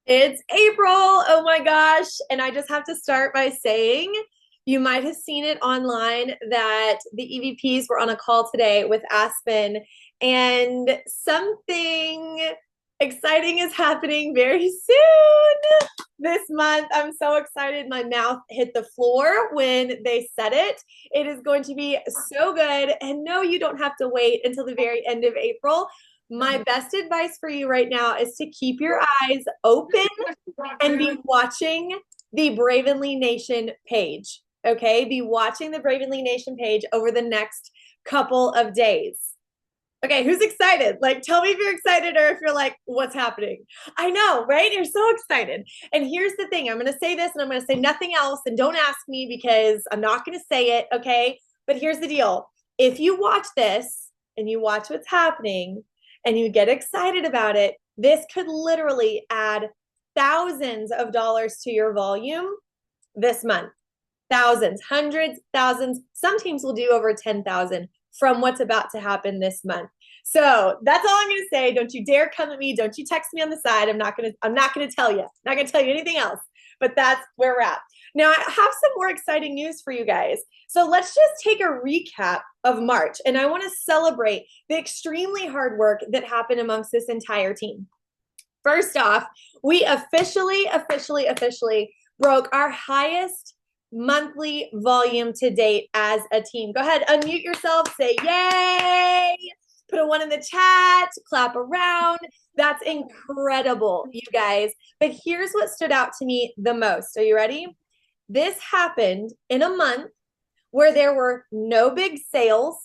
It's April. Oh my gosh. And I just have to start by saying you might have seen it online that the EVPs were on a call today with Aspen, and something exciting is happening very soon this month. I'm so excited. My mouth hit the floor when they said it. It is going to be so good. And no, you don't have to wait until the very end of April. My best advice for you right now is to keep your eyes open and be watching the Bravenly Nation page. Okay, be watching the Bravenly Nation page over the next couple of days. Okay, who's excited? Like, tell me if you're excited or if you're like, what's happening? I know, right? You're so excited. And here's the thing, I'm going to say this and I'm going to say nothing else. And don't ask me because I'm not going to say it. Okay, but here's the deal. If you watch this and you watch what's happening and you get excited about it, this could literally add thousands of dollars to your volume this month. Thousands, hundreds, thousands. Some teams will do over 10,000 from what's about to happen this month. So that's all I'm going to say. Don't you dare come at me. Don't you text me on the side. I'm not going to tell you. I'm not going to tell you anything else, but that's where we're at. Now I have some more exciting news for you guys. So let's just take a recap of March. And I want to celebrate the extremely hard work that happened amongst this entire team. First off, we officially broke our highest monthly volume to date as a team. Go ahead, unmute yourself, say yay, put a 1 in the chat, clap around. That's incredible, you guys. But here's what stood out to me the most. Are you ready? This happened in a month where there were no big sales,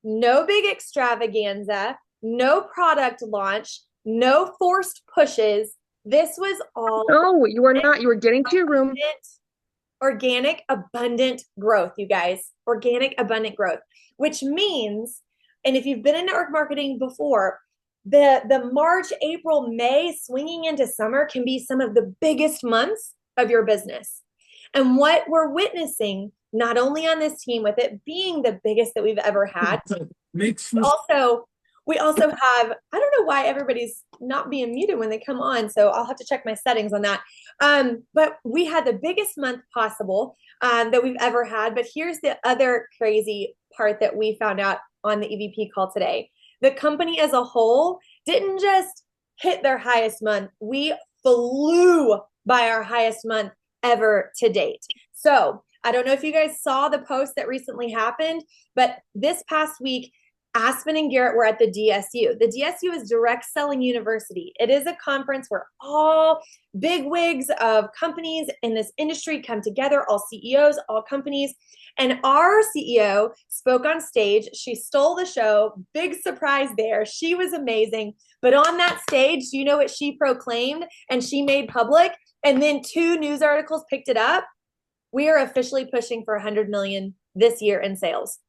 no big extravaganza, no product launch, no forced pushes. This was all No, you are not. You are getting to your room. Organic, abundant growth, you guys. Organic, abundant growth, which means, and if you've been in network marketing before, the March, April, May swinging into summer can be some of the biggest months of your business. And what we're witnessing, not only on this team, with it being the biggest that we've ever had, also we also have, I don't know why everybody's not being muted when they come on, so I'll have to check my settings on that. But we had the biggest month possible that we've ever had. But here's the other crazy part that we found out on the EVP call today. The company as a whole didn't just hit their highest month. We flew by our highest month ever to date. So I don't know if you guys saw the post that recently happened, but this past week, Aspen and Garrett were at the DSU. The DSU is Direct Selling University. It is a conference where all big wigs of companies in this industry come together, all CEOs, all companies. And our CEO spoke on stage. She stole the show. Big surprise there. She was amazing. But on that stage, do you know what she proclaimed and she made public? And then 2 news articles picked it up. We are officially pushing for 100 million this year in sales.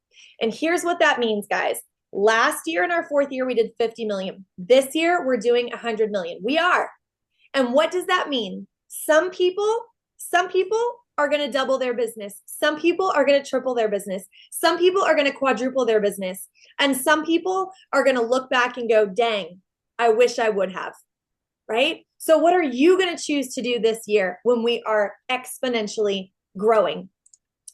And here's what that means, guys. Last year in our 4th year, we did 50 million. This year, we're doing 100 million. We are. And what does that mean? Some people are going to double their business. Some people are going to triple their business. Some people are going to quadruple their business. And some people are going to look back and go, dang, I wish I would have. Right? So what are you going to choose to do this year when we are exponentially growing?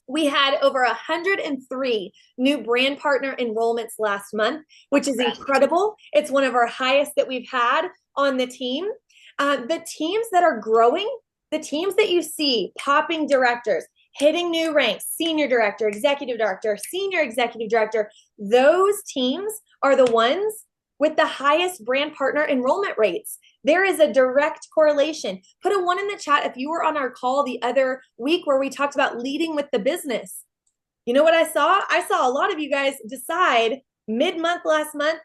We had over 103 new brand partner enrollments last month, which is incredible. It's one of our highest that we've had on the team. The teams that are growing, the teams that you see popping directors, hitting new ranks, senior director, senior executive director, those teams are the ones with the highest brand partner enrollment rates. There is a direct correlation. Put a 1 in the chat if you were on our call the other week where we talked about leading with the business. You know what I saw? I saw a lot of you guys decide mid-month last month,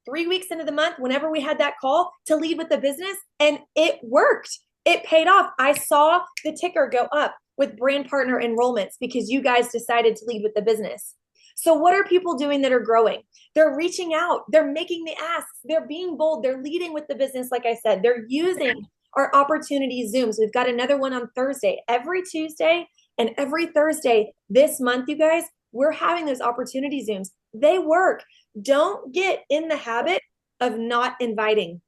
3 weeks into the month, whenever we had that call, to lead with the business, and it worked. It paid off. I saw the ticker go up with brand partner enrollments because you guys decided to lead with the business. So what are people doing that are growing? They're reaching out. They're making the asks. They're being bold. They're leading with the business. Like I said, they're using our opportunity Zooms. We've got another one on Thursday. Every Tuesday and every Thursday this month, you guys, we're having those opportunity Zooms. They work. Don't get in the habit of not inviting.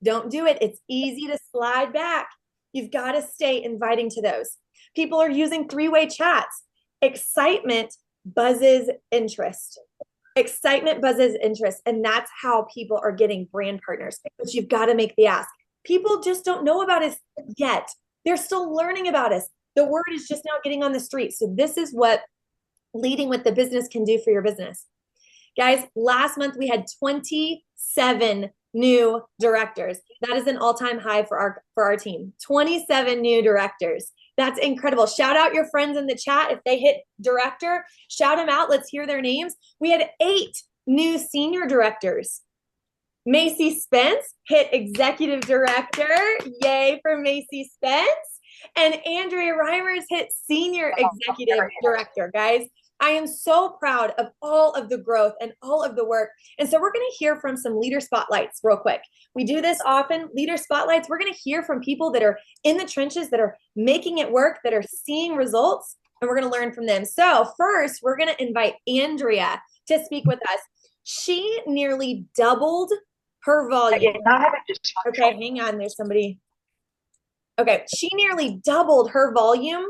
Don't do it. It's easy to slide back. You've got to stay inviting to those. People are using three-way chats. Excitement buzzes interest. Excitement buzzes interest. And that's how people are getting brand partners. But you've got to make the ask. People just don't know about us yet. They're still learning about us. The word is just now getting on the street. So this is what leading with the business can do for your business. Guys, last month we had 27 new directors. That is an all-time high for our team. 27 new directors. That's incredible. Shout out your friends in the chat. If they hit director, shout them out. Let's hear their names. We had 8 new senior directors. Macy Spence hit executive director. Yay for Macy Spence. And Andrea Reimers hit senior executive director, guys. I am so proud of all of the growth and all of the work. And so we're going to hear from some leader spotlights real quick. We do this often, leader spotlights. We're going to hear from people that are in the trenches, that are making it work, that are seeing results, and we're going to learn from them. So first, we're going to invite Andrea to speak with us. She nearly doubled her volume. Okay, hang on. There's somebody. Okay, she nearly doubled her volume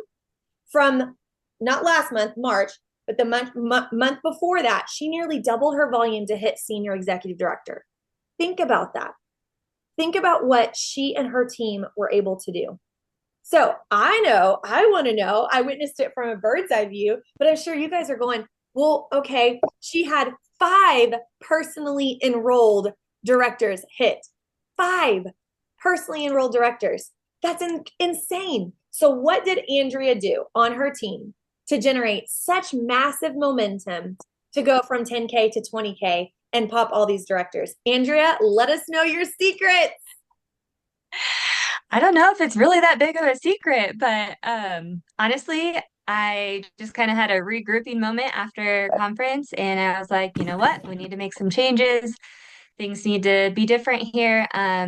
from not last month, March, but the month before that. She nearly doubled her volume to hit senior executive director. Think about that. Think about what she and her team were able to do. So I want to know, I witnessed it from a bird's eye view, but I'm sure you guys are going, well, okay, she had 5 personally enrolled directors hit. 5 personally enrolled directors. That's insane. So what did Andrea do on her team to generate such massive momentum to go from 10K to 20K and pop all these directors? Andrea, let us know your secrets. I don't know if it's really that big of a secret, but honestly, I just kind of had a regrouping moment after conference, and I was like, you know what? We need to make some changes. Things need to be different here.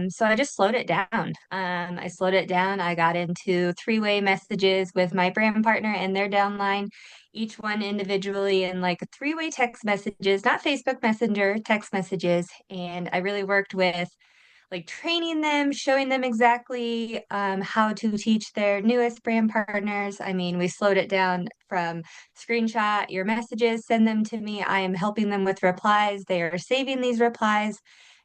So I just slowed it down. I slowed it down. I got into three-way messages with my brand partner and their downline, each one individually in like three-way text messages, not Facebook Messenger, text messages. And I really worked with like training them, showing them exactly how to teach their newest brand partners. I mean, we slowed it down from screenshot your messages, send them to me. I am helping them with replies. They are saving these replies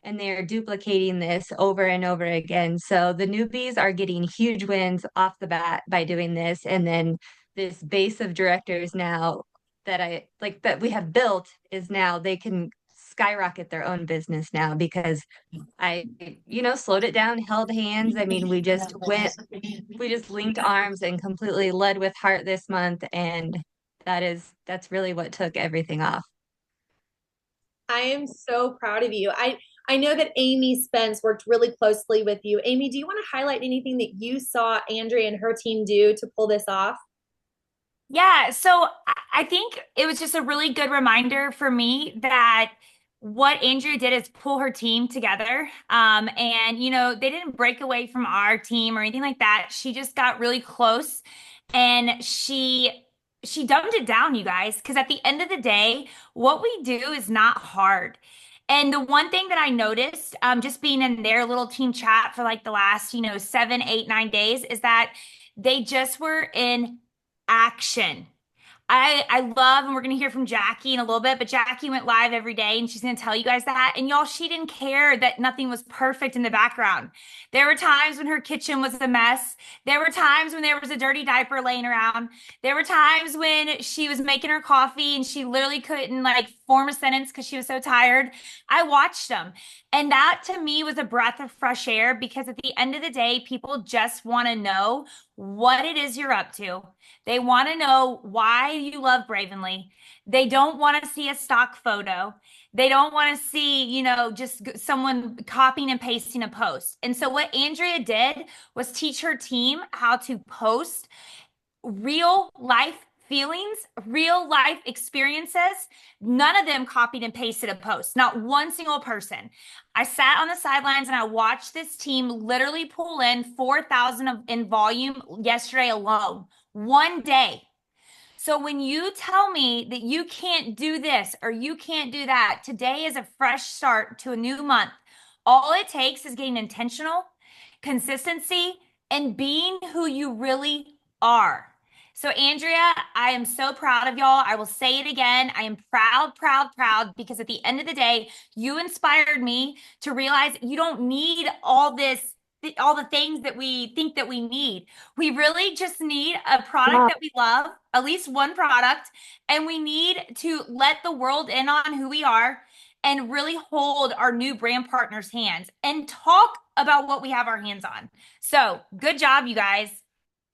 and they are duplicating this over and over again. So the newbies are getting huge wins off the bat by doing this. And then this base of directors now that I like that we have built is now they can skyrocket their own business now because I, slowed it down, held hands. I mean, we just linked arms and completely led with heart this month. And that's really what took everything off. I am so proud of you. I know that Amy Spence worked really closely with you. Amy, do you want to highlight anything that you saw Andrea and her team do to pull this off? Yeah, so I think it was just a really good reminder for me that what Andrea did is pull her team together. And they didn't break away from our team or anything like that. She just got really close and she dumbed it down, you guys, because at the end of the day, what we do is not hard. And the one thing that I noticed, just being in their little team chat for like the last, 7, 8, 9 days, is that they just were in action. I love, and we're going to hear from Jackie in a little bit, but Jackie went live every day and she's going to tell you guys that. And y'all, she didn't care that nothing was perfect in the background. There were times when her kitchen was a mess. There were times when there was a dirty diaper laying around. There were times when she was making her coffee and she literally couldn't like form a sentence because she was so tired. I watched them. And that to me was a breath of fresh air because at the end of the day, people just want to know what it is you're up to. They want to know why you love Bravenly. They don't want to see a stock photo. They don't want to see, just someone copying and pasting a post. And so what Andrea did was teach her team how to post real life feelings, real life experiences. None of them copied and pasted a post, not one single person. I sat on the sidelines and I watched this team literally pull in 4,000 in volume yesterday alone, one day. So when you tell me that you can't do this or you can't do that, today is a fresh start to a new month. All it takes is getting intentional, consistency, and being who you really are. So, Andrea, I am so proud of y'all. I will say it again. I am proud, proud, proud because at the end of the day, you inspired me to realize you don't need all this, all the things that we think that we need. We really just need a product that we love, at least one product, and we need to let the world in on who we are and really hold our new brand partners' hands and talk about what we have our hands on. So, good job, you guys.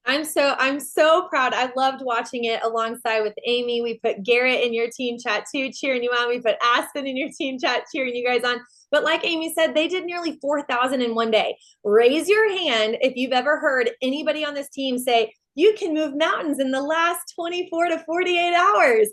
I'm so proud. I loved watching it alongside with Amy. We put Garrett in your team chat too, cheering you on. We put Aspen in your team chat, cheering you guys on. But like Amy said, they did nearly 4,000 in one day. Raise your hand if you've ever heard anybody on this team say, you can move mountains in the last 24 to 48 hours.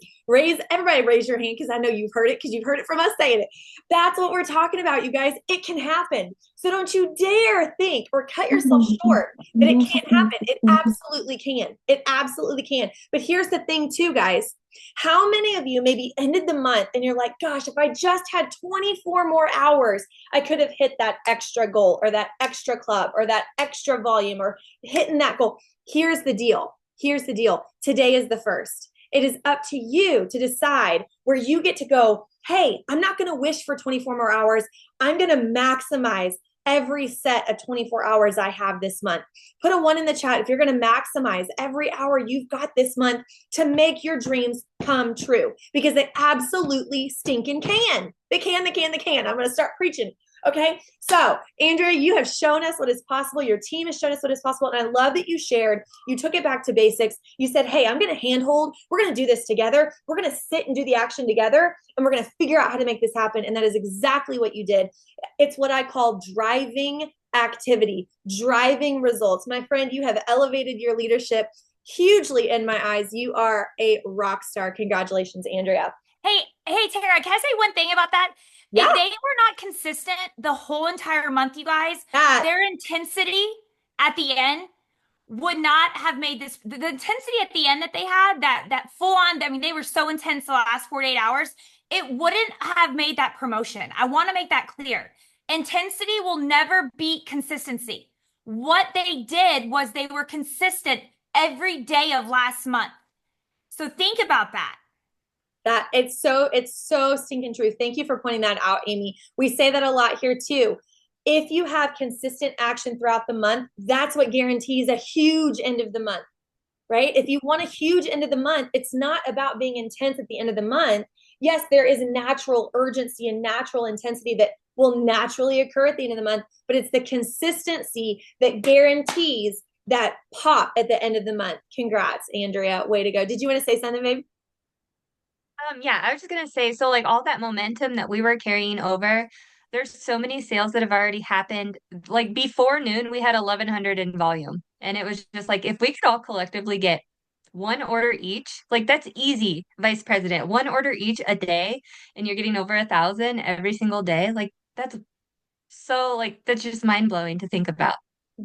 Everybody raise your hand because I know you've heard it because you've heard it from us saying it. That's what we're talking about, you guys. It can happen. So don't you dare think or cut yourself short that it can't happen. It absolutely can. It absolutely can. But here's the thing too, guys. How many of you maybe ended the month and you're like, gosh, if I just had 24 more hours, I could have hit that extra goal or that extra club or that extra volume or hitting that goal. Here's the deal. Here's the deal. Today is the first. It is up to you to decide where you get to go, hey, I'm not going to wish for 24 more hours. I'm going to maximize every set of 24 hours I have this month. Put a 1 in the chat if you're going to maximize every hour you've got this month to make your dreams come true, because they absolutely stinking can. They can. I'm going to start preaching. Okay. So Andrea, you have shown us what is possible. Your team has shown us what is possible. And I love that you shared, you took it back to basics. You said, hey, I'm going to handhold. We're going to do this together. We're going to sit and do the action together. And we're going to figure out how to make this happen. And that is exactly what you did. It's what I call driving activity, driving results. My friend, you have elevated your leadership hugely in my eyes. You are a rock star. Congratulations, Andrea. Hey, Tara, can I say one thing about that? Yeah. If they were not consistent the whole entire month, you guys, their intensity at the end would not have made this, the intensity at the end that they had, that full on, I mean, they were so intense the last 48 hours, it wouldn't have made that promotion. I want to make that clear. Intensity will never beat consistency. What they did was they were consistent every day of last month. So think about that. That it's so stinking true. Thank you for pointing that out, Amy. We say that a lot here too. If you have consistent action throughout the month, that's what guarantees a huge end of the month, right? If you want a huge end of the month, it's not about being intense at the end of the month. Yes, there is natural urgency and natural intensity that will naturally occur at the end of the month, but it's the consistency that guarantees that pop at the end of the month. Congrats, Andrea. Way to go. Did you want to say something, babe? Yeah, I was just gonna say, so like all that momentum that we were carrying over, there's so many sales that have already happened. Like before noon, we had 1,100 in volume, and it was just like if we could all collectively get one order each, like that's easy, Vice President. One order each a day, and you're getting over 1,000 every single day. Like that's so like that's just mind blowing to think about.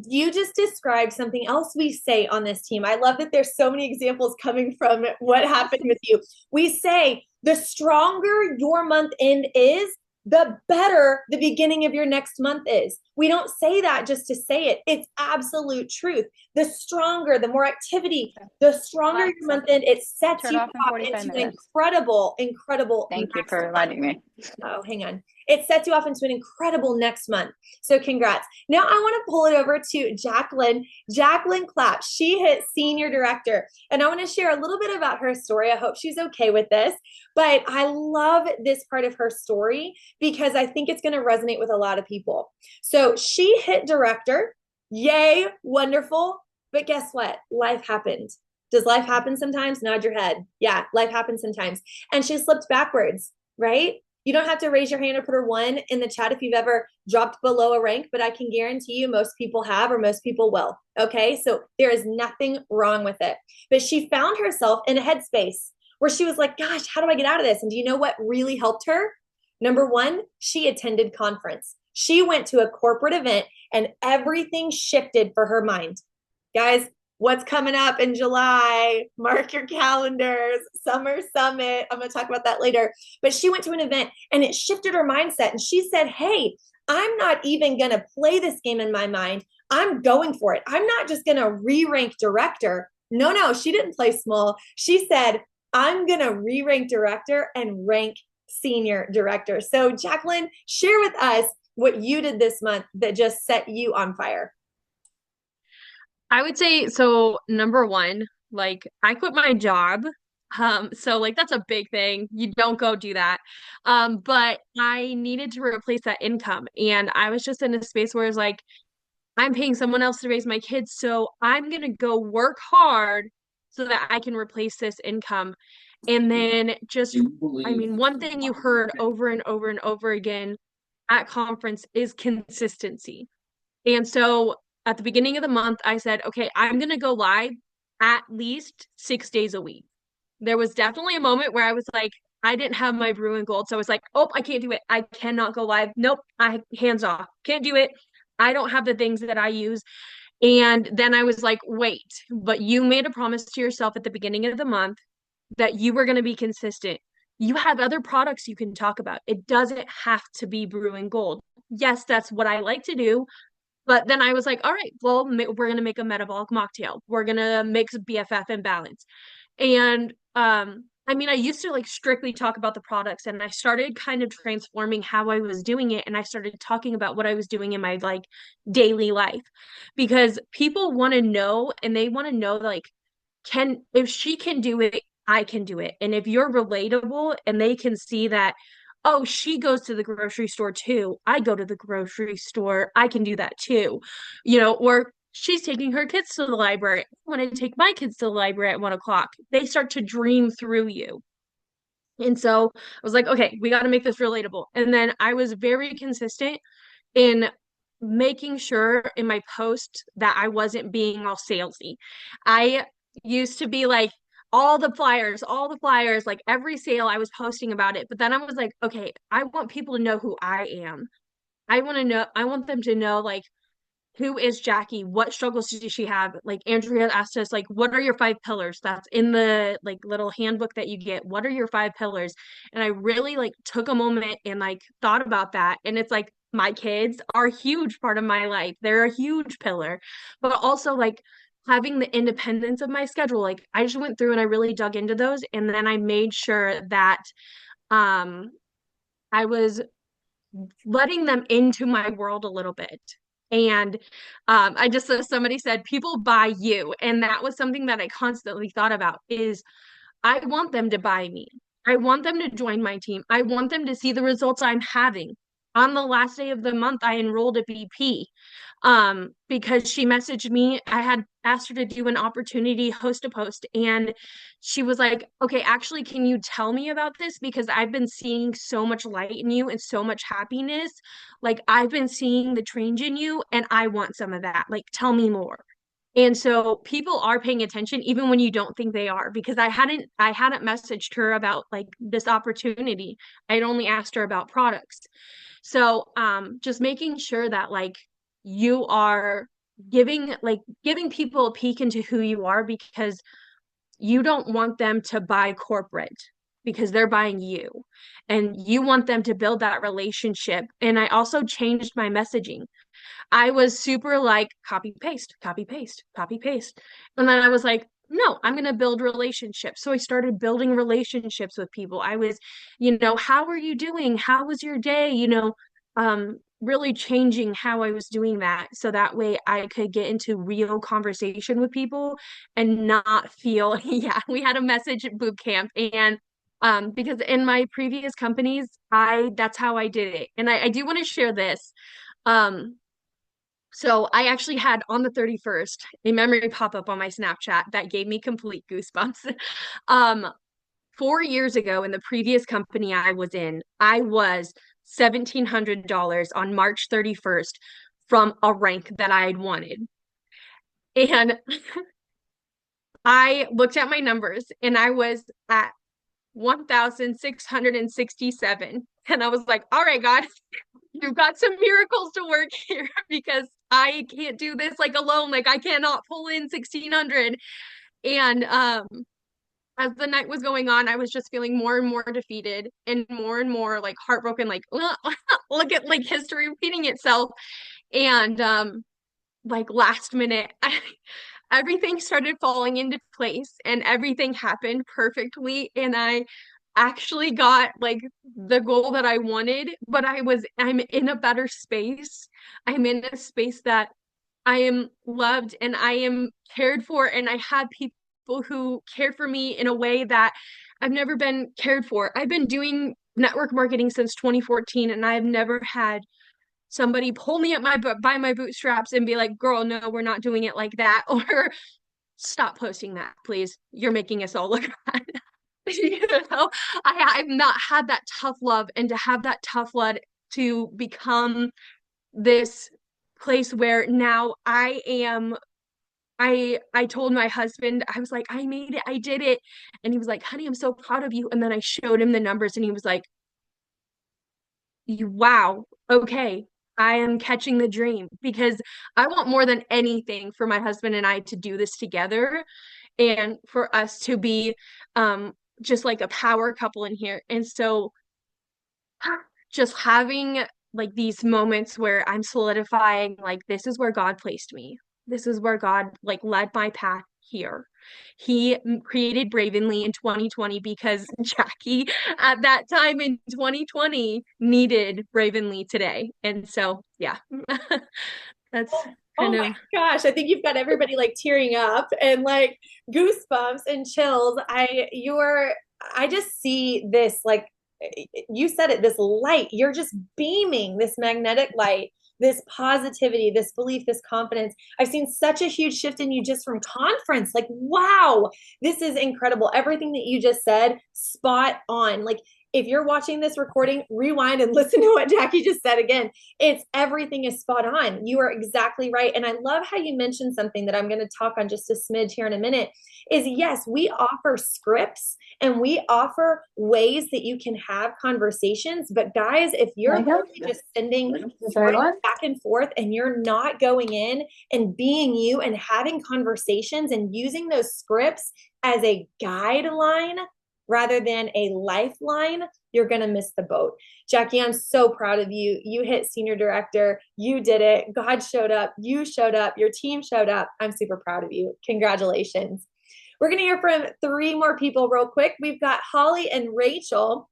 You just described something else we say on this team. I love that there's so many examples coming from what happened with you. We say the stronger your month end is, the better the beginning of your next month is. We don't say that just to say it. It's absolute truth. The stronger, the more activity, the stronger your month end, it sets you up into an incredible. Thank you for letting me. Oh, hang on. It sets you off into an incredible next month. So congrats. Now I want to pull it over to Jacqueline. Jacqueline Clapp. She hit senior director. And I want to share a little bit about her story. I hope she's okay with this. But I love this part of her story because I think it's going to resonate with a lot of people. So she hit director. Yay, wonderful. But guess what? Life happened. Does life happen sometimes? Nod your head. Yeah, life happens sometimes. And she slipped backwards, right? You don't have to raise your hand or put her 1 in the chat if you've ever dropped below a rank, but I can guarantee you most people have or most people will. Okay, so there is nothing wrong with it. But she found herself in a headspace where she was like, gosh, how do I get out of this? And do you know what really helped her? Number 1, she attended conference. She went to a corporate event and everything shifted for her mind. Guys, what's coming up in July? Mark your calendars, Summer Summit. I'm going to talk about that later. But she went to an event and it shifted her mindset. And she said, hey, I'm not even going to play this game in my mind. I'm going for it. I'm not just going to re-rank director. No, no, she didn't play small. She said, I'm going to re-rank director and rank senior director. So, Jacqueline, share with us what you did this month that just set you on fire. I would say so number one, like I quit my job. So like that's a big thing. You don't go do that. But I needed to replace that income. And I was just in a space where it's like, I'm paying someone else to raise my kids, so I'm gonna go work hard so that I can replace this income. And then just, I mean, one thing you heard over and over and over again at conference is consistency. And so at the beginning of the month, I said, okay, I'm going to go live at least 6 days a week. There was definitely a moment where I was like, I didn't have my brew and gold. So I was like, oh, I can't do it. I cannot go live. Nope, I hands off. Can't do it. I don't have the things that I use. And then I was like, wait, but you made a promise to yourself at the beginning of the month that you were going to be consistent. You have other products you can talk about. It doesn't have to be brew and gold. Yes, that's what I like to do, but then I was like, all right, well, we're gonna make a metabolic mocktail. We're gonna mix BFF and balance. And I mean, I used to like strictly talk about the products, and I started kind of transforming how I was doing it, and I started talking about what I was doing in my like daily life because people want to know, and they want to know like, can if she can do it, I can do it. And if you're relatable and they can see that, oh, she goes to the grocery store too. I go to the grocery store. I can do that too. Or she's taking her kids to the library. I want to take my kids to the library at 1 o'clock. They start to dream through you. And so I was like, okay, we got to make this relatable. And then I was very consistent in making sure in my post that I wasn't being all salesy. I used to be like all the flyers, like every sale I was posting about it. But then I was like, okay, I want people to know who I am. I want them to know like who is Jackie? What struggles does she have? Like Andrea asked us, like, what are your 5 pillars? That's in the like little handbook that you get. What are your 5 pillars? And I really like took a moment and like thought about that. And it's like my kids are a huge part of my life. They're a huge pillar, but also like having the independence of my schedule. Like I just went through and I really dug into those, and then I made sure that um I was letting them into my world a little bit. And I just somebody said people buy you, and that was something that I constantly thought about is I want them to buy me. I want them to join my team. I want them to see the results I'm having. On the last day of the month, I enrolled a BP because she messaged me. I had asked her to do an opportunity host a post, and she was like, okay, actually, can you tell me about this? Because I've been seeing so much light in you and so much happiness. Like, I've been seeing the change in you, and I want some of that. Like, tell me more. And so people are paying attention even when you don't think they are, because I hadn't messaged her about like this opportunity. I'd only asked her about products. So just making sure that like you are giving people a peek into who you are, because you don't want them to buy corporate because they're buying you, and you want them to build that relationship. And I also changed my messaging. I was super like copy paste, copy paste, copy paste. And then I was like, no, I'm going to build relationships. So I started building relationships with people. I was, how are you doing? How was your day? Really changing how I was doing that. So that way I could get into real conversation with people and not feel, yeah, we had a message boot camp. And because in my previous companies, that's how I did it. And I do want to share this. Um, so I actually had on the 31st a memory pop up on my Snapchat that gave me complete goosebumps. Um, 4 years ago in the previous company I was in, I was $1,700 on March 31st from a rank that I had wanted. And I looked at my numbers and I was at 1,667. And I was like, all right, God, you've got some miracles to work here because I can't do this like alone. Like I cannot pull in 1,600. And as the night was going on, I was just feeling more and more defeated and more like heartbroken, like look at like history repeating itself. And like last minute, everything started falling into place and everything happened perfectly. And I actually got like the goal that I wanted, but I'm in a better space. I'm in a space that I am loved and I am cared for, and I had people who cared for me in a way that I've never been cared for. I've been doing network marketing since 2014, and I've never had somebody pull me up by my bootstraps and be like, "Girl, no, we're not doing it like that," or "Stop posting that, please. You're making us all look bad." You know, I've not had that tough love, and to have that tough love to become this place where now I told my husband, I was like, I made it, I did it. And he was like, honey, I'm so proud of you. And then I showed him the numbers and he was like, wow, okay, I am catching the dream, because I want more than anything for my husband and I to do this together and for us to be just like a power couple in here. And so just having like these moments where I'm solidifying, like, this is where God placed me. This is where God like led my path here. He created Bravenly in 2020 because Jackie at that time in 2020 needed Bravenly today. And so, yeah, that's Oh kind my of. gosh, I think you've got everybody like tearing up and like goosebumps and chills. I just see this, like you said it, this light. You're just beaming this magnetic light, this positivity, this belief, this confidence. I've seen such a huge shift in you just from conference. Like, wow, this is incredible. Everything that you just said, spot on. Like, if you're watching this recording, rewind and listen to what Jackie just said again. It's everything is spot on. You are exactly right. And I love how you mentioned something that I'm going to talk on just a smidge here in a minute is yes, we offer scripts and we offer ways that you can have conversations. But guys, if you're just sending back and forth and you're not going in and being you and having conversations and using those scripts as a guideline rather than a lifeline, you're going to miss the boat. Jackie, I'm so proud of you. You hit senior director. You did it. God showed up. You showed up. Your team showed up. I'm super proud of you. Congratulations. We're going to hear from 3 more people real quick. We've got Holly and Rachel.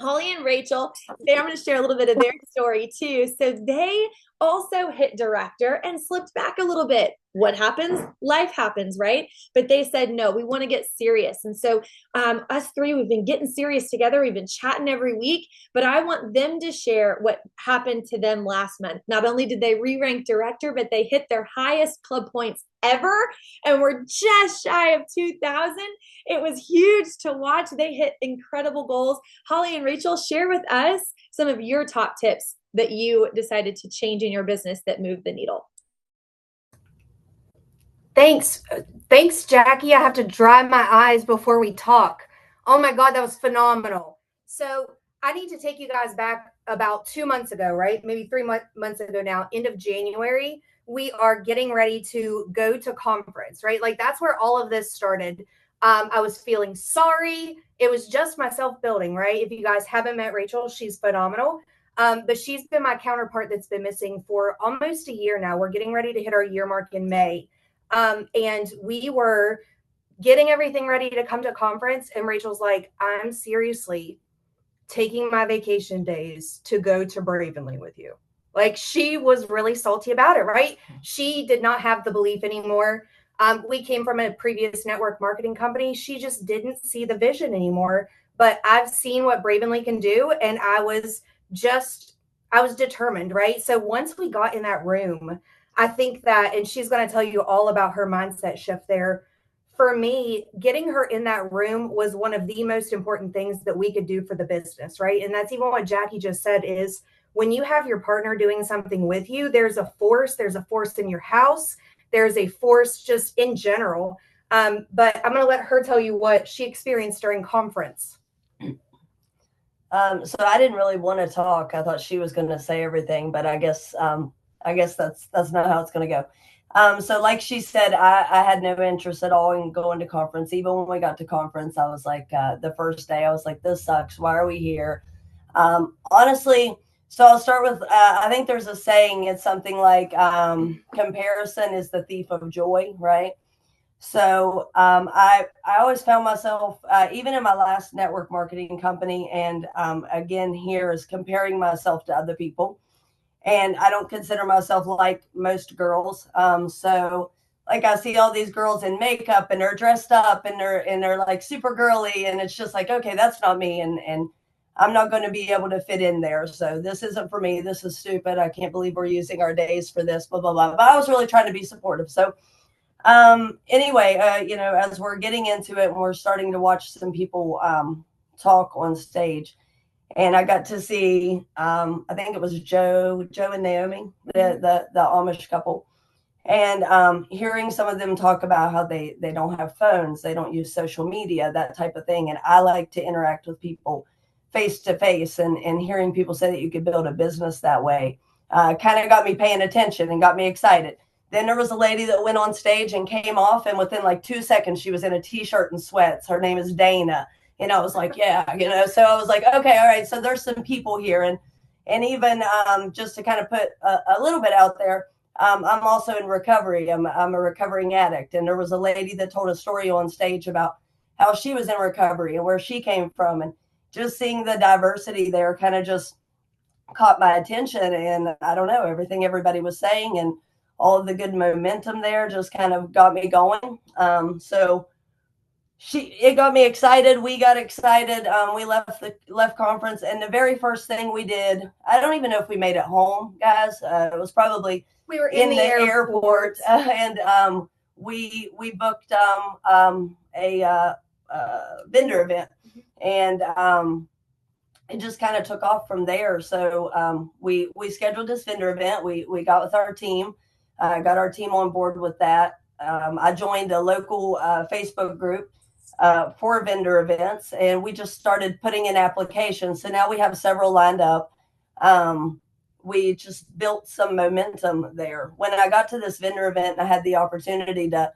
Holly and Rachel, I'm going to share a little bit of their story too. So they also hit director and slipped back a little bit. What happens? Life happens, right? But they said, no, we want to get serious. And so us 3, we've been getting serious together. We've been chatting every week, but I want them to share what happened to them last month. Not only did they re-rank director, but they hit their highest club points ever. And we're just shy of 2,000. It was huge to watch. They hit incredible goals. Holly and Rachel, share with us some of your top tips that you decided to change in your business that moved the needle. Thanks, Jackie. I have to dry my eyes before we talk. Oh my God, that was phenomenal. So I need to take you guys back about 2 months ago, right? Maybe 3 months ago now, end of January. We are getting ready to go to conference, right? Like that's where all of this started. I was feeling sorry. It was just myself building, right? If you guys haven't met Rachel, she's phenomenal. But she's been my counterpart that's been missing for almost a year now. We're getting ready to hit our year mark in May. And we were getting everything ready to come to conference. And Rachel's like, I'm seriously taking my vacation days to go to Bravenly with you. Like she was really salty about it, right? She did not have the belief anymore. We came from a previous network marketing company. She just didn't see the vision anymore. But I've seen what Bravenly can do. And I was determined, right? So once we got in that room, I think that, and she's going to tell you all about her mindset shift there. For me, getting her in that room was one of the most important things that we could do for the business, right? And that's even what Jackie just said is when you have your partner doing something with you, there's a force in your house. There's a force just in general. But I'm going to let her tell you what she experienced during conference. So I didn't really want to talk. I thought she was going to say everything, but I guess that's not how it's going to go. So like she said, I had no interest at all in going to conference. Even when we got to conference, I was like, the first day, I was like, this sucks. Why are we here? Honestly, so I'll start with, I think there's a saying, it's something like, comparison is the thief of joy, right? So I always found myself, even in my last network marketing company, and again, here is comparing myself to other people. And I don't consider myself like most girls. So like I see all these girls in makeup and they're dressed up and they're like super girly, and it's just like, okay, that's not me, and I'm not going to be able to fit in there. So this isn't for me. This is stupid. I can't believe we're using our days for this, blah blah blah. But I was really trying to be supportive. So anyway, as we're getting into it and we're starting to watch some people talk on stage, and I got to see, I think it was Joe and Naomi, the Amish couple, and hearing some of them talk about how they don't have phones, they don't use social media, that type of thing. And I like to interact with people face to face, and hearing people say that you could build a business that way kind of got me paying attention and got me excited. Then there was a lady that went on stage and came off, and within like 2 seconds, she was in a t-shirt and sweats. Her name is Dana. And I was like, yeah, so I was like, okay, all right. So there's some people here. And even just to kind of put a little bit out there, I'm also in recovery. I'm a recovering addict. And there was a lady that told a story on stage about how she was in recovery and where she came from. And just seeing the diversity there kind of just caught my attention. And I don't know, everything everybody was saying and all of the good momentum there just kind of got me going. So it got me excited. We got excited. We left conference, and the very first thing we did, I don't even know if we made it home, guys. It was probably We were in the airport. And we booked a vendor event, and it just kind of took off from there. So we scheduled this vendor event. We got with our team, got our team on board with that. I joined a local Facebook group for vendor events, and we just started putting in applications. So now we have several lined up. We just built some momentum there. When I got to this vendor event, I had the opportunity to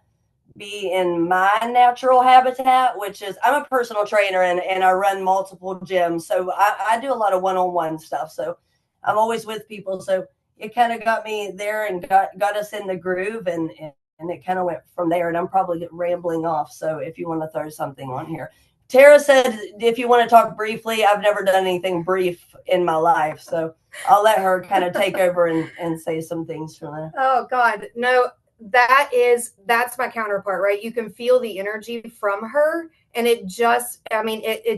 be in my natural habitat, which is, I'm a personal trainer, and I run multiple gyms. So I do a lot of one-on-one stuff. So I'm always with people. So it kind of got me there and got us in the groove, and it kind of went from there. And I'm probably rambling off. So if you want to throw something on here. Tara said, if you want to talk briefly, I've never done anything brief in my life. So I'll let her kind of take over and say some things from there. Oh God, no, that's my counterpart, right? You can feel the energy from her, and it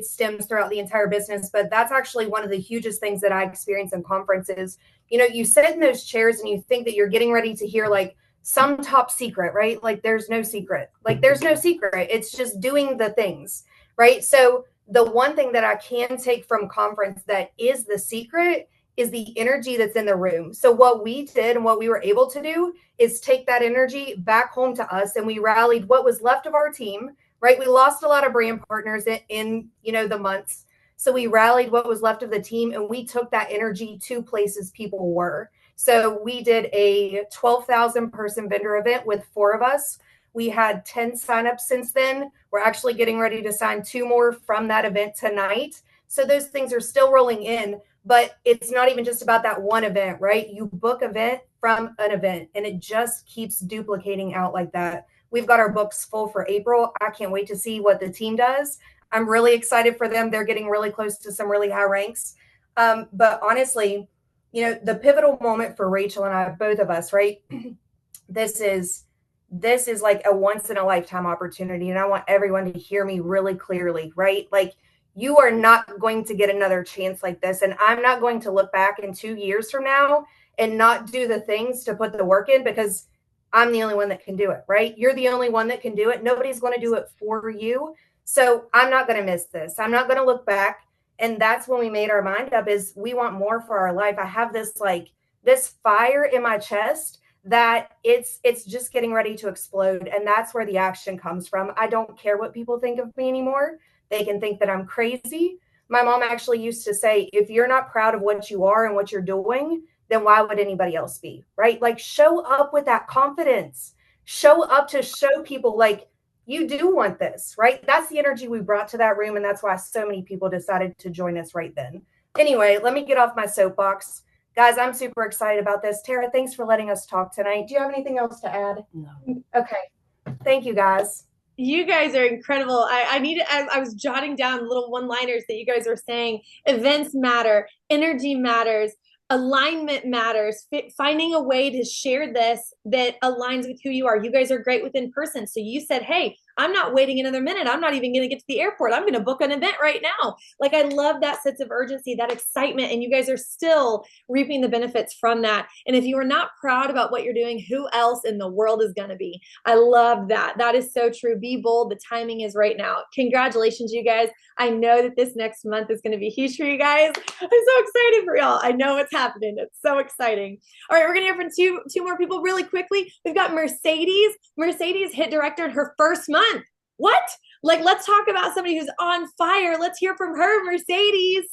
stems throughout the entire business. But that's actually one of the hugest things that I experience in conferences. You sit in those chairs and you think that you're getting ready to hear like some top secret, right? Like there's no secret. It's just doing the things, right? So the one thing that I can take from conference that is the secret is the energy that's in the room. So what we did and what we were able to do is take that energy back home to us, and we rallied what was left of our team, right? We lost a lot of brand partners in the months. So we rallied what was left of the team, and we took that energy to places people were. So we did a 12,000 person vendor event with 4 of us. We had 10 signups since then. We're actually getting ready to sign 2 more from that event tonight. So those things are still rolling in, but it's not even just about that one event, right? You book event from an event, and it just keeps duplicating out like that. We've got our books full for April. I can't wait to see what the team does. I'm really excited for them. They're getting really close to some really high ranks. But honestly, the pivotal moment for Rachel and I, both of us, right? This is like a once in a lifetime opportunity. And I want everyone to hear me really clearly, right? Like, you are not going to get another chance like this. And I'm not going to look back in 2 years from now and not do the things to put the work in, because I'm the only one that can do it, right? You're the only one that can do it. Nobody's going to do it for you. So I'm not going to miss this. I'm not going to look back. And that's when we made our mind up, is we want more for our life. I have this fire in my chest that it's just getting ready to explode. And that's where the action comes from. I don't care what people think of me anymore. They can think that I'm crazy. My mom actually used to say, if you're not proud of what you are and what you're doing, then why would anybody else be, right? Like, show up with that confidence. Show up to show people like you do want this, right? That's the energy we brought to that room, and that's why so many people decided to join us right then. Anyway, let me get off my soapbox. Guys, I'm super excited about this. Tara, thanks for letting us talk tonight. Do you have anything else to add? No. Okay. Thank you, guys. You guys are incredible. I was jotting down little one-liners that you guys were saying. Events matter, energy matters, alignment matters, finding a way to share this that aligns with who you are. You guys are great with in person. So you said, hey, I'm not waiting another minute. I'm not even going to get to the airport. I'm going to book an event right now. Like, I love that sense of urgency, that excitement, and you guys are still reaping the benefits from that. And if you are not proud about what you're doing, who else in the world is going to be? I love that. That is so true. Be bold. The timing is right now. Congratulations, you guys. I know that this next month is going to be huge for you guys. I'm so excited for y'all. I know what's happening. It's so exciting. All right, we're going to hear from two more people really quickly. We've got Mercedes. Mercedes hit director in her first month. What? Like, let's talk about somebody who's on fire. Let's hear from her, Mercedes.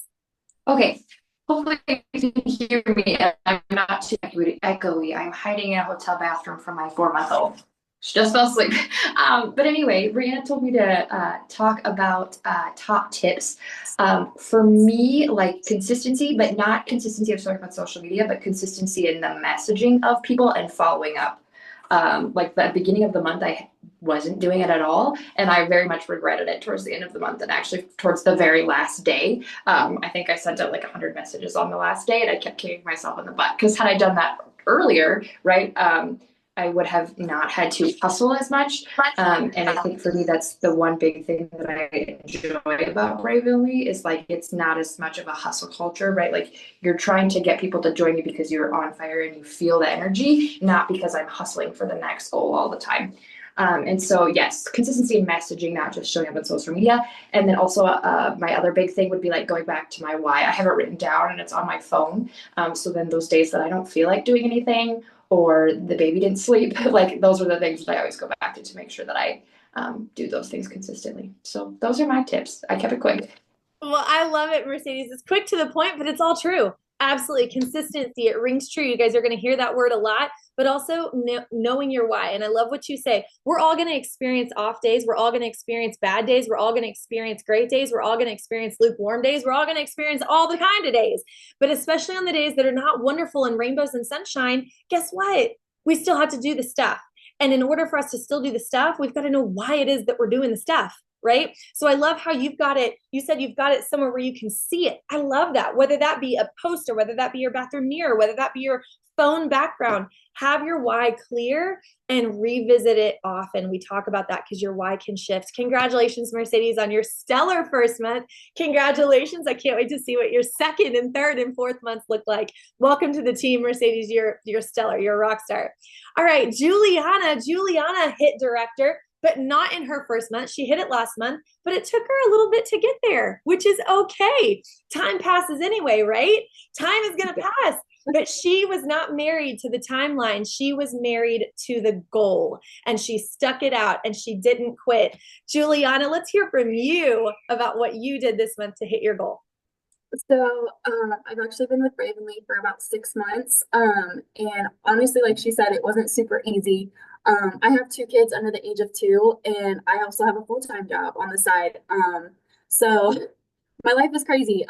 Okay. Hopefully you can hear me. I'm not too echoey. I'm hiding in a hotel bathroom from my 4-month-old. She just fell asleep. But anyway, Brianna told me to talk about top tips. For me, like consistency, but not consistency of talking about social media, but consistency in the messaging of people and following up. Like the beginning of the month, I wasn't doing it at all. And I very much regretted it towards the end of the month and actually towards the very last day. I think I sent out like 100 messages on the last day and I kept kicking myself in the butt because had I done that earlier, right, I would have not had to hustle as much. And I think for me, that's the one big thing that I enjoy about Ravenly is like, it's not as much of a hustle culture, right? Like you're trying to get people to join you because you're on fire and you feel the energy, not because I'm hustling for the next goal all the time. And so, yes, consistency in messaging, not just showing up on social media. And then also my other big thing would be like going back to my why. I have it written down and it's on my phone. So then those days that I don't feel like doing anything or the baby didn't sleep, like those are the things that I always go back to make sure that I do those things consistently. So those are my tips. I kept it quick. Well, I love it, Mercedes. It's quick to the point, but it's all true. Absolutely. Consistency. It rings true. You guys are going to hear that word a lot, but also knowing your why. And I love what you say. We're all going to experience off days. We're all going to experience bad days. We're all going to experience great days. We're all going to experience lukewarm days. We're all going to experience all the kind of days, but especially on the days that are not wonderful and rainbows and sunshine, guess what? We still have to do the stuff. And in order for us to still do the stuff, we've got to know why it is that we're doing the stuff. Right? So I love how you've got it. You said you've got it somewhere where you can see it. I love that. Whether that be a poster, whether that be your bathroom mirror, whether that be your phone background, have your why clear and revisit it often. We talk about that because your why can shift. Congratulations, Mercedes, on your stellar first month. Congratulations. I can't wait to see what your second and third and fourth months look like. Welcome to the team, Mercedes. You're stellar. You're a rock star. All right, Juliana hit director, but not in her first month. She hit it last month, but it took her a little bit to get there, which is okay. Time passes anyway, right? Time is going to pass. But she was not married to the timeline. She was married to the goal, and she stuck it out and she didn't quit. Juliana, let's hear from you about what you did this month to hit your goal. So I've actually been with Ravenly for about 6 months. And honestly, like she said, it wasn't super easy. I have 2 kids under the age of 2, and I also have a full-time job on the side. So my life is crazy.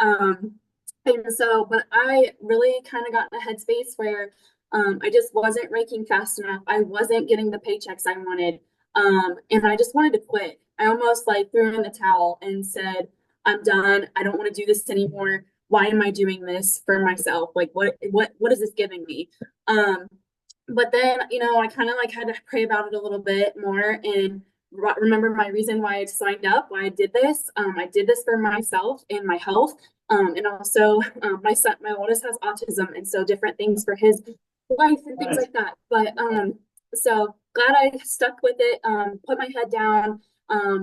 But I really kind of got in a headspace where I just wasn't raking fast enough. I wasn't getting the paychecks I wanted. And I just wanted to quit. I almost like threw in the towel and said, I'm done. I don't want to do this anymore. Why am I doing this for myself? Like, what is this giving me? But then, I kind of like had to pray about it a little bit more and remember my reason why I signed up, why I did this. I did this for myself and my health. And also my oldest has autism, and so different things for his life and things like that. But so glad I stuck with it, put my head down.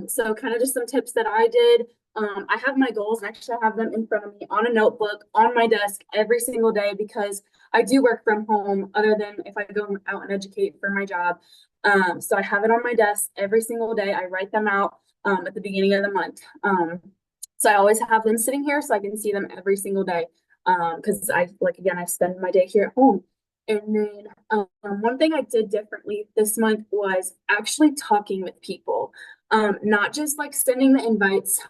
So kind of just some tips that I did. I have my goals, and actually I have them in front of me on a notebook on my desk every single day because I do work from home other than if I go out and educate for my job. So I have it on my desk every single day. I write them out at the beginning of the month. So I always have them sitting here so I can see them every single day. because again, I spend my day here at home. And then one thing I did differently this month was actually talking with people. Not just like sending the invites,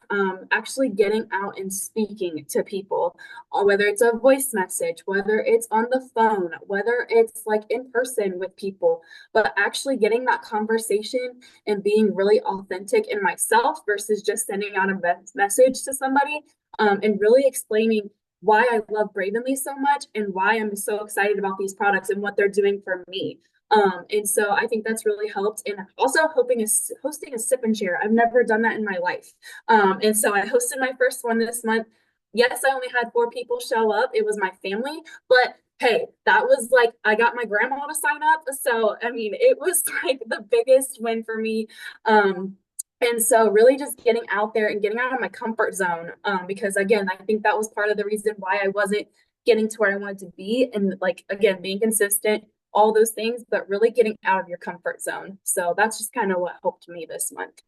actually getting out and speaking to people, whether it's a voice message, whether it's on the phone, whether it's like in person with people, but actually getting that conversation and being really authentic in myself versus just sending out a message to somebody, and really explaining why I love Bravenly so much and why I'm so excited about these products and what they're doing for me. And so I think that's really helped. And also hosting a sip and share. I've never done that in my life. And so I hosted my first one this month. Yes, I only had 4 people show up. It was my family, but hey, that was like, I got my grandma to sign up. So, I mean, it was like the biggest win for me. And so really just getting out there and getting out of my comfort zone. Because again, I think that was part of the reason why I wasn't getting to where I wanted to be. And like, again, being consistent, all those things, but really getting out of your comfort zone. So that's just kind of what helped me this month.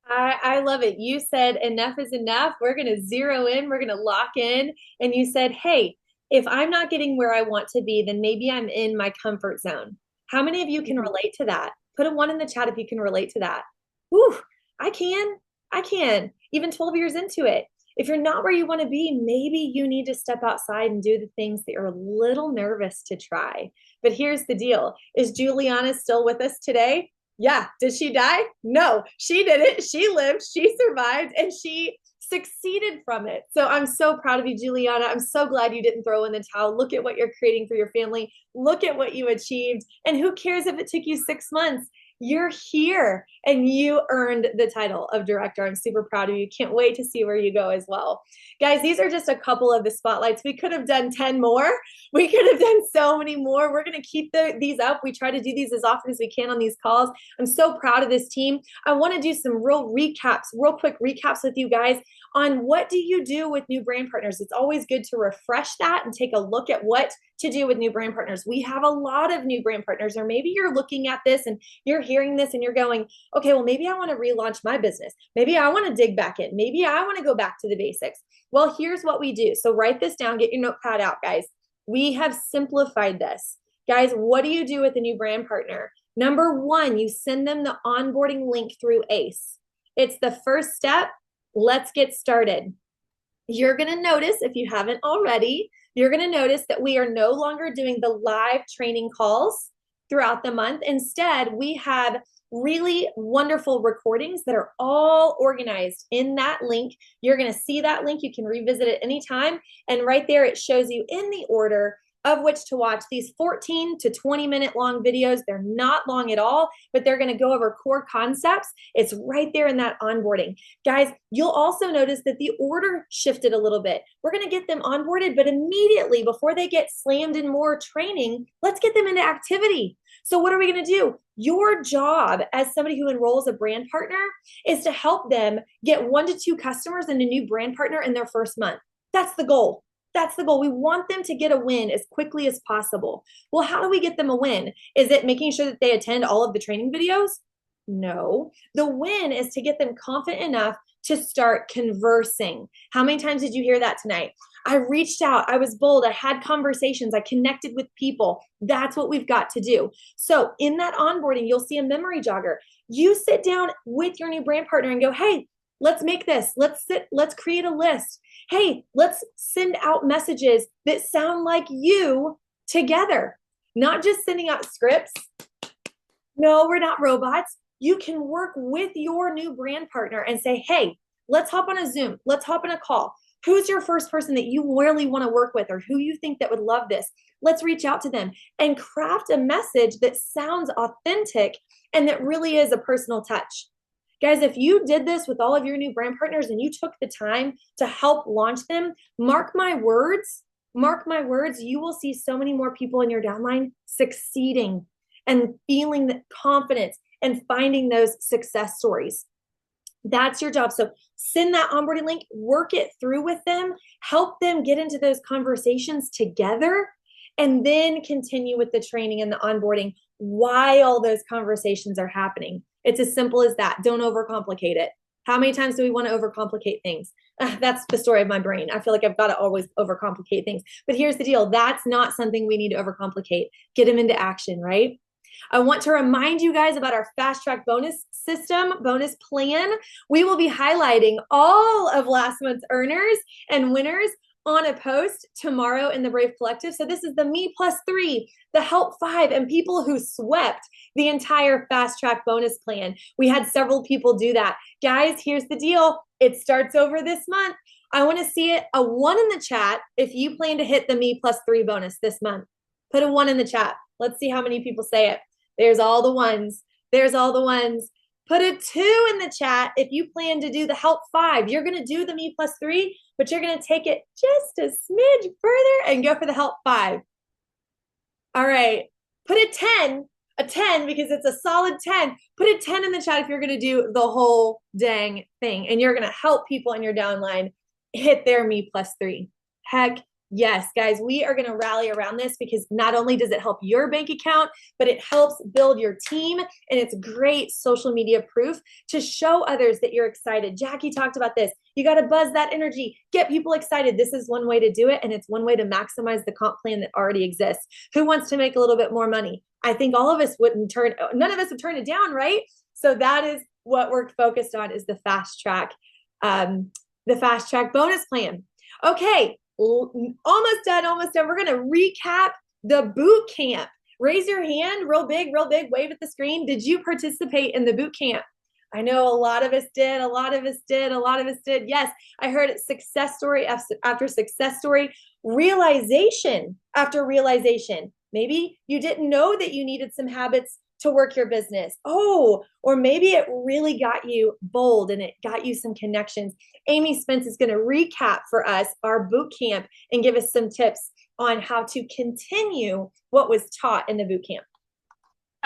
I love it. You said enough is enough. We're going to zero in. We're going to lock in. And you said, hey, if I'm not getting where I want to be, then maybe I'm in my comfort zone. How many of you can relate to that? Put a 1 in the chat if you can relate to that. Whew, I can. I can. Even 12 years into it. If you're not where you want to be, maybe you need to step outside and do the things that you're a little nervous to try. But here's the deal. Is Juliana still with us today? Yeah. Did she die? No, she didn't. She lived, she survived, and she succeeded from it. So I'm so proud of you, Juliana. I'm so glad you didn't throw in the towel. Look at what you're creating for your family. Look at what you achieved. And who cares if it took you 6 months? You're here and you earned the title of director. I'm super proud of you. Can't wait to see where you go as well. Guys, these are just a couple of the spotlights. We could have done 10 more. We could have done so many more. We're going to keep these up. We try to do these as often as we can on these calls. I'm so proud of this team. I want to do some real quick recaps with you guys on what do you do with new brand partners. It's always good to refresh that and take a look at what to do with new brand partners. We have a lot of new brand partners, or maybe you're looking at this and you're hearing this and you're going, okay, well, maybe I want to relaunch my business. Maybe I want to dig back in. Maybe I want to go back to the basics. Well, here's what we do. So write this down, get your notepad out, guys. We have simplified this. Guys, what do you do with a new brand partner? Number 1, you send them the onboarding link through ACE. It's the first step. Let's get started. You're going to notice, if you haven't already, you're going to notice that we are no longer doing the live training calls throughout the month. Instead, we have really wonderful recordings that are all organized in that link. You're going to see that link. You can revisit it anytime. And right there, it shows you in the order of which to watch these 14 to 20 minute long videos. They're not long at all, but they're going to go over core concepts. It's right there in that onboarding. Guys, you'll also notice that the order shifted a little bit. We're going to get them onboarded, but immediately before they get slammed in more training, let's get them into activity. So what are we going to do? Your job as somebody who enrolls a brand partner is to help them get 1 to 2 customers and a new brand partner in their first month. That's the goal. That's the goal. We want them to get a win as quickly as possible. Well, how do we get them a win? Is it making sure that they attend all of the training videos? No. The win is to get them confident enough to start conversing. How many times did you hear that tonight? I reached out. I was bold. I had conversations. I connected with people. That's what we've got to do. So in that onboarding, you'll see a memory jogger. You sit down with your new brand partner and go, hey, let's make this. Let's create a list. Hey, let's send out messages that sound like you together, not just sending out scripts. No, we're not robots. You can work with your new brand partner and say, hey, let's hop on a Zoom. Let's hop on a call. Who's your first person that you really want to work with or who you think that would love this? Let's reach out to them and craft a message that sounds authentic and that really is a personal touch. Guys, if you did this with all of your new brand partners and you took the time to help launch them, mark my words, you will see so many more people in your downline succeeding and feeling that confidence and finding those success stories. That's your job. So send that onboarding link, work it through with them, help them get into those conversations together, and then continue with the training and the onboarding while those conversations are happening. It's as simple as that. Don't overcomplicate it. How many times do we want to overcomplicate things? That's the story of my brain. I feel like I've got to always overcomplicate things. But here's the deal. That's not something we need to overcomplicate. Get them into action, right? I want to remind you guys about our fast track bonus system, bonus plan. We will be highlighting all of last month's earners and winners on a post tomorrow in the Brave Collective. So this is the Me Plus 3, the Help 5, and people who swept the entire fast track bonus plan. We had several people do that. Guys, here's the deal. It starts over this month. I want to see it, a 1 in the chat if you plan to hit the Me Plus 3 bonus this month. Put a 1 in the chat. Let's see how many people say it. There's all the ones. There's all the ones. Put a 2 in the chat if you plan to do the Help 5. You're going to do the Me Plus 3, but you're going to take it just a smidge further and go for the Help 5. All right. Put a 10 because it's a solid 10. Put a 10 in the chat if you're going to do the whole dang thing and you're going to help people in your downline hit their Me Plus 3. Heck yes, guys, we are going to rally around this because not only does it help your bank account, but it helps build your team. And it's great social media proof to show others that you're excited. Jackie talked about this. You got to buzz that energy, get people excited. This is one way to do it. And it's one way to maximize the comp plan that already exists. Who wants to make a little bit more money? I think all of us none of us would turn it down, right? So that is what we're focused on, is the fast track bonus plan. Okay. Almost done. We're going to recap the boot camp. Raise your hand real big, wave at the screen. Did you participate in the boot camp? I know a lot of us did. Yes, I heard it, success story after success story, realization after realization. Maybe you didn't know that you needed some habits to work your business. Oh, or maybe it really got you bold and it got you some connections. Amy Spence is going to recap for us our boot camp and give us some tips on how to continue what was taught in the boot camp.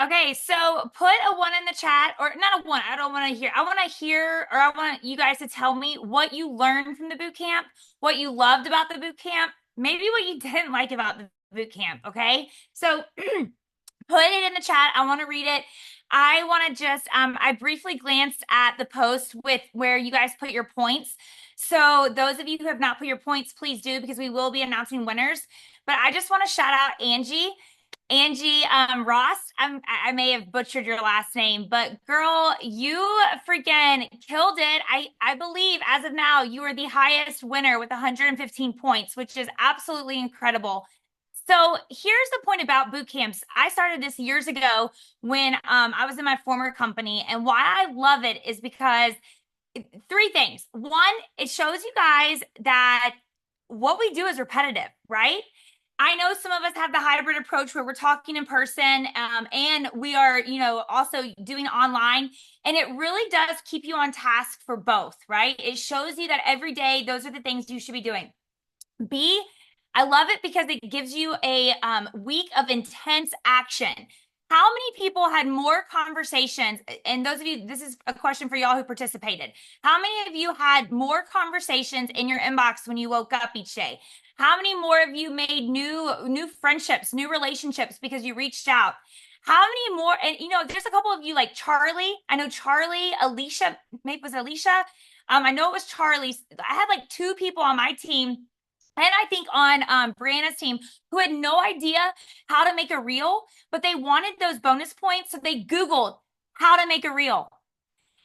Okay, so put a 1 in the chat, or not a 1. I don't want to hear. I want to hear, or I want you guys to tell me what you learned from the boot camp, what you loved about the boot camp, maybe what you didn't like about the boot camp. Okay, so put it in the chat. I want to read it. I want to just, I briefly glanced at the post with where you guys put your points. So those of you who have not put your points, please do, because we will be announcing winners. But I just want to shout out Angie Ross. I may have butchered your last name, but girl, you freaking killed it. I believe as of now, you are the highest winner with 115 points, which is absolutely incredible. So here's the point about boot camps. I started this years ago when I was in my former company. And why I love it is because 3 things. 1, it shows you guys that what we do is repetitive, right? I know some of us have the hybrid approach where we're talking in person and we are, also doing online. And it really does keep you on task for both, right? It shows you that every day, those are the things you should be doing. B, I love it because it gives you a week of intense action. How many people had more conversations? And those of you, this is a question for y'all who participated. How many of you had more conversations in your inbox when you woke up each day? How many more of you made new friendships, new relationships because you reached out? How many more? And there's a couple of you like Charlie. I know Charlie, Alicia, maybe was it Alicia? I know it was Charlie. I had like 2 people on my team. And I think on Brianna's team who had no idea how to make a reel, but they wanted those bonus points. So they Googled how to make a reel.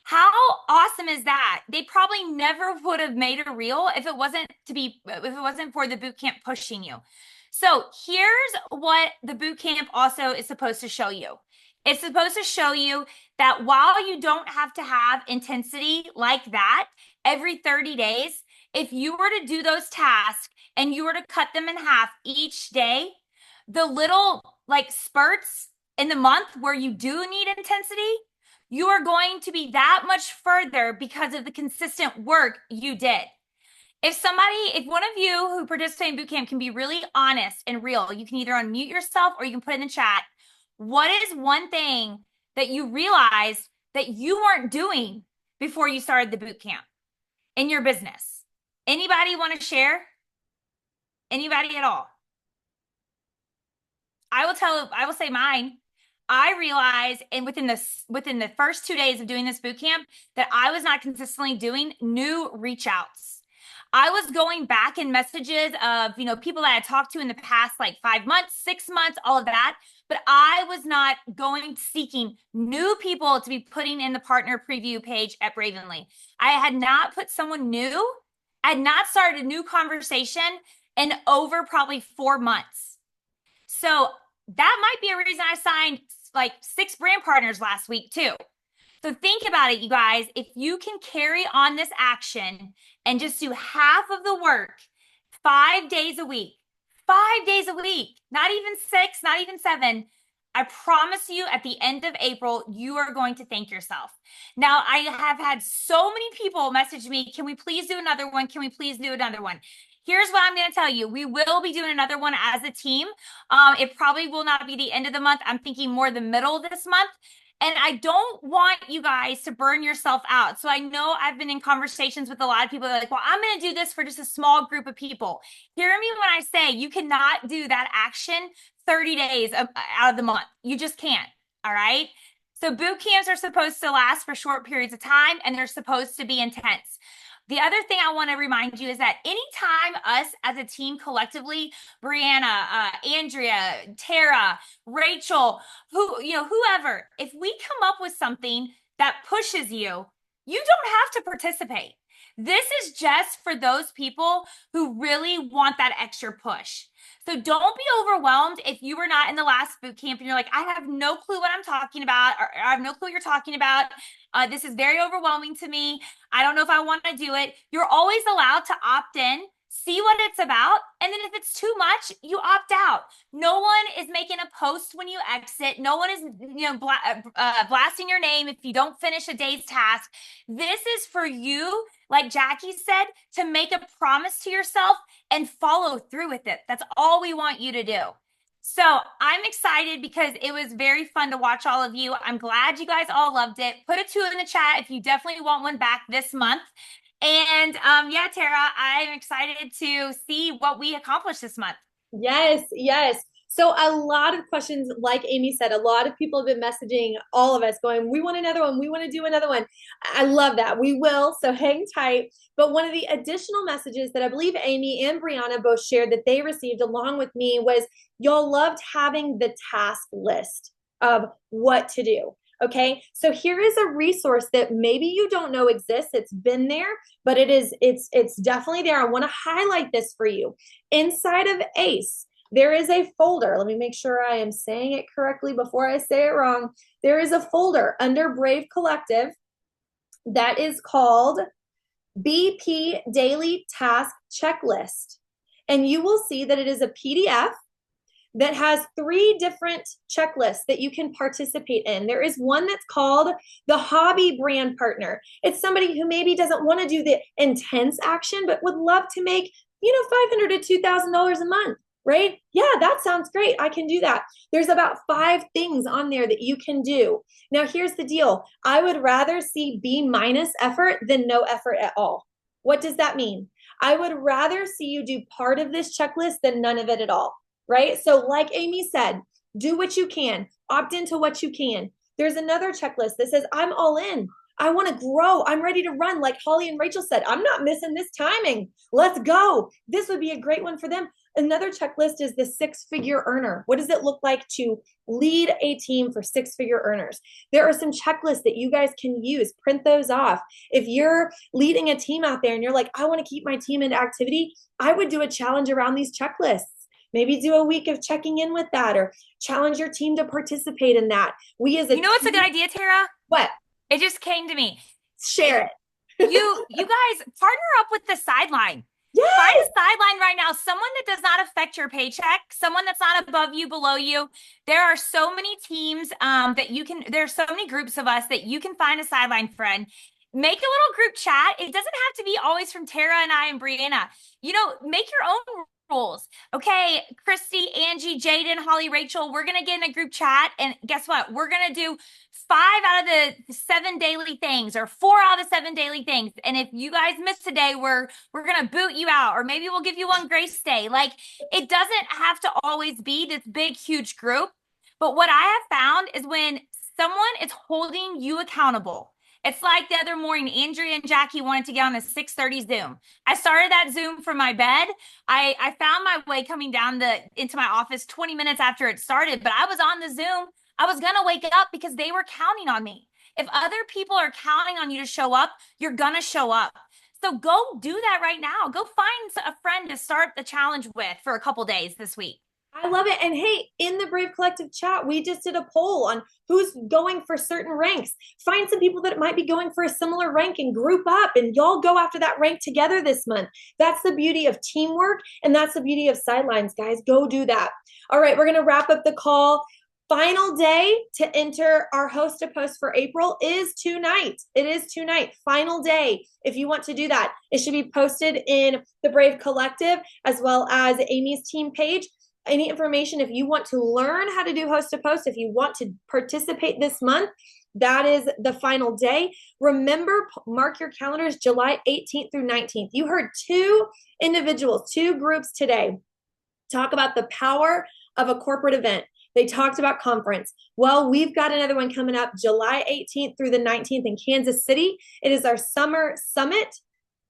How awesome is that? They probably never would have made a reel if it wasn't for the boot camp pushing you. So here's what the boot camp also is supposed to show you. It's supposed to show you that while you don't have to have intensity like that every 30 days, if you were to do those tasks and you were to cut them in half each day, the little like spurts in the month where you do need intensity, you are going to be that much further because of the consistent work you did. If one of you who participate in bootcamp can be really honest and real, you can either unmute yourself or you can put in the chat, what is one thing that you realized that you weren't doing before you started the bootcamp in your business? Anybody want to share? Anybody at all? I will say mine. I realized, and within the first 2 days of doing this boot camp, that I was not consistently doing new reach outs. I was going back in messages of, people that I talked to in the past, like 5 months, 6 months, all of that. But I was not seeking new people to be putting in the partner preview page at Bravenly. I had not put someone new. I had not started a new conversation in over probably 4 months. So that might be a reason I signed like 6 brand partners last week too. So think about it, you guys. If you can carry on this action and just do half of the work 5 days a week, 5 days a week, not even 6, not even 7, I promise you at the end of April, you are going to thank yourself. Now, I have had so many people message me, can we please do another one? Can we please do another one? Here's what I'm going to tell you. We will be doing another one as a team. It probably will not be the end of the month. I'm thinking more the middle of this month. And I don't want you guys to burn yourself out. So I know I've been in conversations with a lot of people that are like, well, I'm going to do this for just a small group of people. Hear me when I say you cannot do that action 30 days out of the month. You just can't. All right. So boot camps are supposed to last for short periods of time, and they're supposed to be intense. The other thing I want to remind you is that anytime us as a team collectively, Brianna, Andrea, Tara, Rachel, whoever, if we come up with something that pushes you, you don't have to participate. This is just for those people who really want that extra push. So don't be overwhelmed if you were not in the last boot camp and you're like, I have no clue what I'm talking about, or I have no clue what you're talking about. This is very overwhelming to me. I don't know if I want to do it. You're always allowed to opt in, see what it's about, and then if it's too much, you opt out. No one is making a post when you exit. No one is, blasting your name if you don't finish a day's task. This is for you, like Jackie said, to make a promise to yourself and follow through with it. That's all we want you to do. So I'm excited because it was very fun to watch all of you. I'm glad you guys all loved it. Put a 2 in the chat if you definitely want one back this month. And Tara, I'm excited to see what we accomplish this month. Yes, yes. So a lot of questions, like Amy said, a lot of people have been messaging all of us going, we want another one. We want to do another one. I love that. We will. So hang tight. But one of the additional messages that I believe Amy and Brianna both shared that they received along with me was y'all loved having the task list of what to do. Okay, so here is a resource that maybe you don't know exists. It's been there, but it's definitely there. I want to highlight this for you. Inside of ACE, there is a folder. Let me make sure I am saying it correctly before I say it wrong. There is a folder under Brave Collective that is called BP Daily Task Checklist. And you will see that it is a PDF that has 3 different checklists that you can participate in. There is one that's called the hobby brand partner. It's somebody who maybe doesn't want to do the intense action, but would love to make, $500 to $2,000 a month, right? Yeah, that sounds great. I can do that. There's about 5 things on there that you can do. Now, here's the deal. I would rather see B- effort than no effort at all. What does that mean? I would rather see you do part of this checklist than none of it at all. Right? So like Amy said, do what you can, opt into what you can. There's another checklist that says, I'm all in. I want to grow. I'm ready to run. Like Holly and Rachel said, I'm not missing this timing. Let's go. This would be a great one for them. Another checklist is the 6-figure earner. What does it look like to lead a team for 6-figure earners? There are some checklists that you guys can use. Print those off. If you're leading a team out there and you're like, I want to keep my team in activity, I would do a challenge around these checklists. Maybe do a week of checking in with that, or challenge your team to participate in that. We as a what's a good idea, Tara? What? It just came to me. Share it. you guys partner up with the sideline. Yes. Find a sideline right now, someone that does not affect your paycheck, someone that's not above you, below you. There are so many teams there's so many groups of us that you can find a sideline friend. Make a little group chat. It doesn't have to be always from Tara and I and Brianna. Make your own rules. Okay, Christy, Angie, Jaden, Holly, Rachel, we're going to get in a group chat, and guess what? We're going to do 5 out of the 7 daily things, or 4 out of the 7 daily things. And if you guys miss today, we're going to boot you out, or maybe we'll give you one grace day. Like, it doesn't have to always be this big, huge group. But what I have found is when someone is holding you accountable, it's like the other morning, Andrea and Jackie wanted to get on a 6:30 Zoom. I started that Zoom from my bed. I found my way coming down into my office 20 minutes after it started, but I was on the Zoom. I was gonna wake up because they were counting on me. If other people are counting on you to show up, you're gonna show up. So go do that right now. Go find a friend to start the challenge with for a couple days this week. I love it. And hey, in the Brave Collective chat, we just did a poll on who's going for certain ranks. Find some people that might be going for a similar rank and group up, and y'all go after that rank together this month. That's the beauty of teamwork, and that's the beauty of sidelines, guys. Go do that. All right, we're going to wrap up the call. Final day to enter our host to post for April is tonight. It is tonight. Final day. If you want to do that, it should be posted in the Brave Collective as well as Amy's team page. Any information, if you want to learn how to do host to post, if you want to participate this month, that is the final day. Remember, mark your calendars, July 18th through 19th. You heard two individuals, two groups today talk about the power of a corporate event. They talked about conference. Well, we've got another one coming up July 18th through the 19th in Kansas City. It is our summer summit.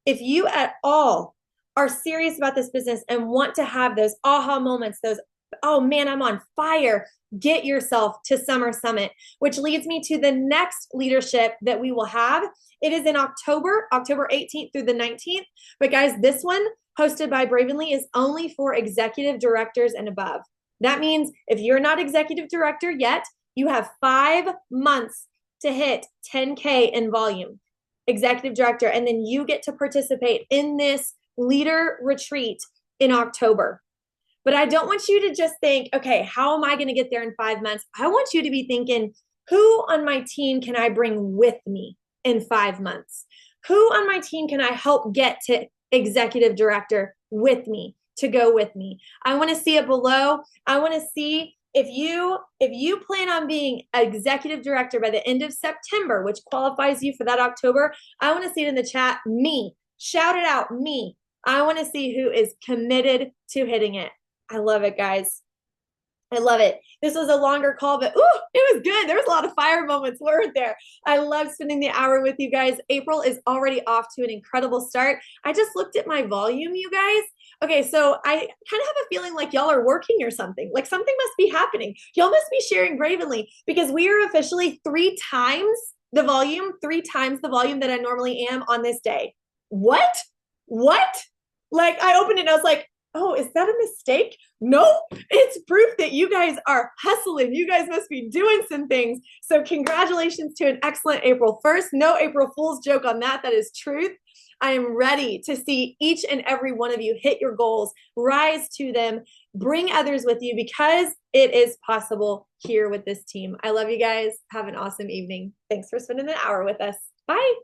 If you at all are serious about this business and want to have those aha moments, those, oh man, I'm on fire, get yourself to Summer Summit, which leads me to the next leadership that we will have. It is in October 18th through the 19th. But guys, this one hosted by Bravenly is only for executive directors and above. That means if you're not executive director yet, you have 5 months to hit 10K in volume, executive director, and then you get to participate in this leader retreat in October. But I don't want you to just think, okay, how am I going to get there in 5 months? I want you to be thinking, who on my team can I bring with me in 5 months? Who on my team can I help get to executive director with me, to go with me? I want to see it below. I want to see if you plan on being executive director by the end of September, which qualifies you for that October. I want to see it in the chat, me. Shout it out, me. I want to see who is committed to hitting it. I love it, guys. I love it. This was a longer call, but ooh, it was good. There was a lot of fire moments, weren't there? I love spending the hour with you guys. April is already off to an incredible start. I just looked at my volume, you guys. Okay, so I kind of have a feeling like y'all are working or something. Like something must be happening. Y'all must be sharing Bravenly because we are officially 3 times the volume that I normally am on this day. What? Like I opened it and I was like, oh, is that a mistake? No, it's proof that you guys are hustling. You guys must be doing some things. So congratulations to an excellent April 1st. No April Fool's joke on that. That is truth. I am ready to see each and every one of you hit your goals, rise to them, bring others with you because it is possible here with this team. I love you guys. Have an awesome evening. Thanks for spending an hour with us. Bye.